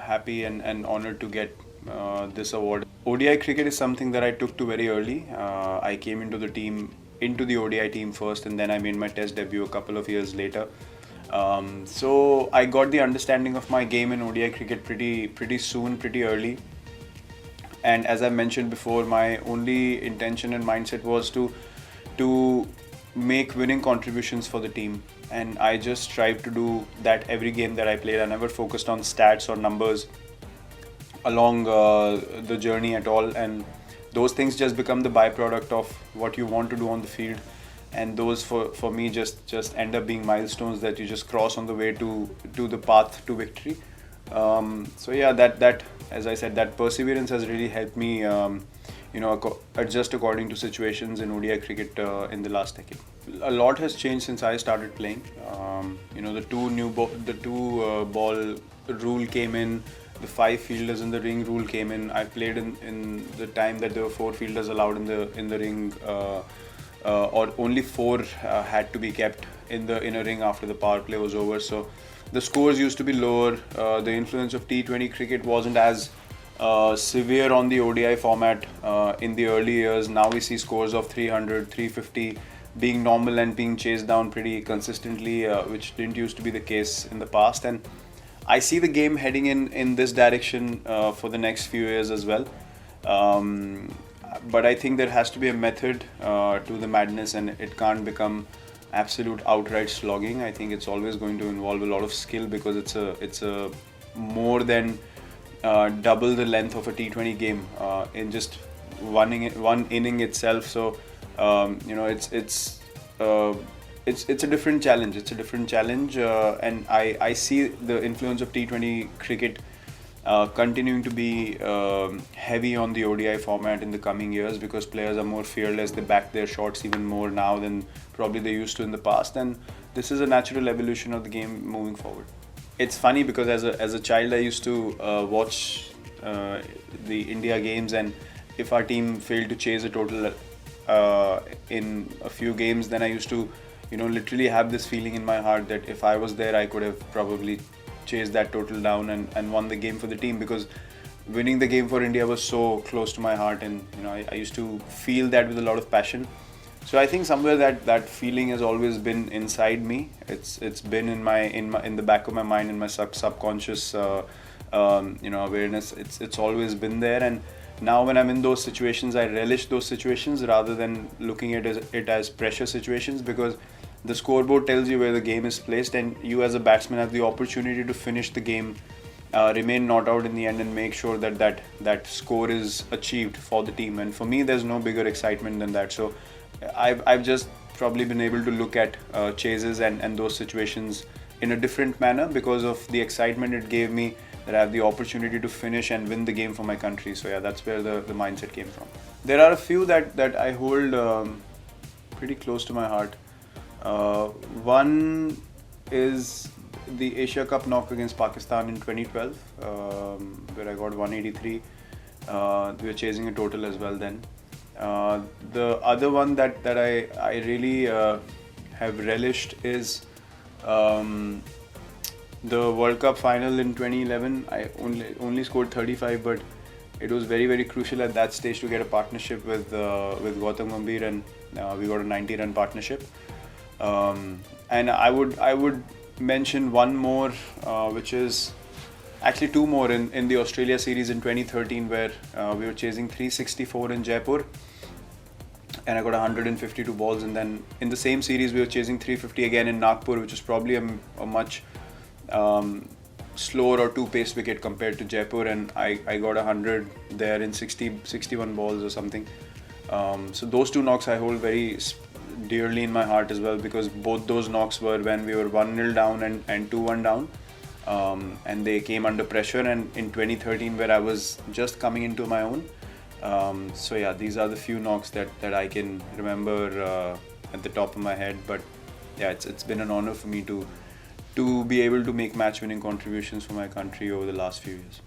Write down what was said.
happy and honored to get this award. ODI cricket is something that I took to very early. I came into the ODI team first, and then I made my Test debut a couple of years later. So I got the understanding of my game in ODI cricket pretty soon, pretty early. And as I mentioned before, my only intention and mindset was to make winning contributions for the team, and I just strive to do that every game that I played. I never focused on stats or numbers along the journey at all, and those things just become the byproduct of what you want to do on the field, and those for me just end up being milestones that you just cross on the way to the path to victory. So yeah, that as I said, that perseverance has really helped me adjust according to situations in ODI cricket in the last decade. A lot has changed since I started playing. The two ball rule came in, the 5 fielders in the ring rule came in. I played in the time that there were 4 fielders allowed in the ring, or only 4 had to be kept in a ring after the power play was over. So the scores used to be lower. The influence of T20 cricket wasn't as severe on the ODI format in the early years. Now we see scores of 300, 350 being normal and being chased down pretty consistently, which didn't used to be the case in the past. And I see the game heading in this direction for the next few years as well. But I think there has to be a method to the madness, and it can't become absolute outright slogging. I think it's always going to involve a lot of skill, because it's a more than double the length of a T20 game in just one inning itself. So it's a different challenge. It's a different challenge, and I see the influence of T20 cricket continuing to be heavy on the ODI format in the coming years, because players are more fearless. They back their shots even more now than probably they used to in the past, and this is a natural evolution of the game moving forward. It's funny because as a child I used to watch the India games, and if our team failed to chase a total in a few games, then I used to literally have this feeling in my heart that if I was there, I could have probably chased that total down and won the game for the team, because winning the game for India was so close to my heart, and I used to feel that with a lot of passion. So I think somewhere that feeling has always been inside me. It's been in the back of my mind, in my subconscious awareness. It's always been there, and now when I'm in those situations, I relish those situations rather than looking at it as pressure situations, because the scoreboard tells you where the game is placed, and you as a batsman have the opportunity to finish the game, remain not out in the end, and make sure that score is achieved for the team. And for me, there's no bigger excitement than that. So I've just probably been able to look at chases and those situations in a different manner because of the excitement it gave me, that I have the opportunity to finish and win the game for my country. So yeah, that's where the mindset came from. There are a few that I hold pretty close to my heart. One is the Asia Cup knock against Pakistan in 2012, where I got 183. We were chasing a total as well then. The other one that I really have relished is the World Cup final in 2011. I only scored 35, but it was very, very crucial at that stage to get a partnership with Gautam Gambhir, and we got a 90-run partnership. And I would mention one more, which is actually two more in the Australia series in 2013, where we were chasing 364 in Jaipur, and I got 152 balls. And then in the same series, we were chasing 350 again in Nagpur, which is probably a much slower or two-paced wicket compared to Jaipur, and I got 100 there in 61 balls or something. So those two knocks I hold very dearly in my heart as well, because both those knocks were when we were 1-0 down and 2-1 down, and they came under pressure, and in 2013 where I was just coming into my own. So yeah, these are the few knocks that I can remember at the top of my head. But yeah, it's been an honor for me to be able to make match winning contributions for my country over the last few years.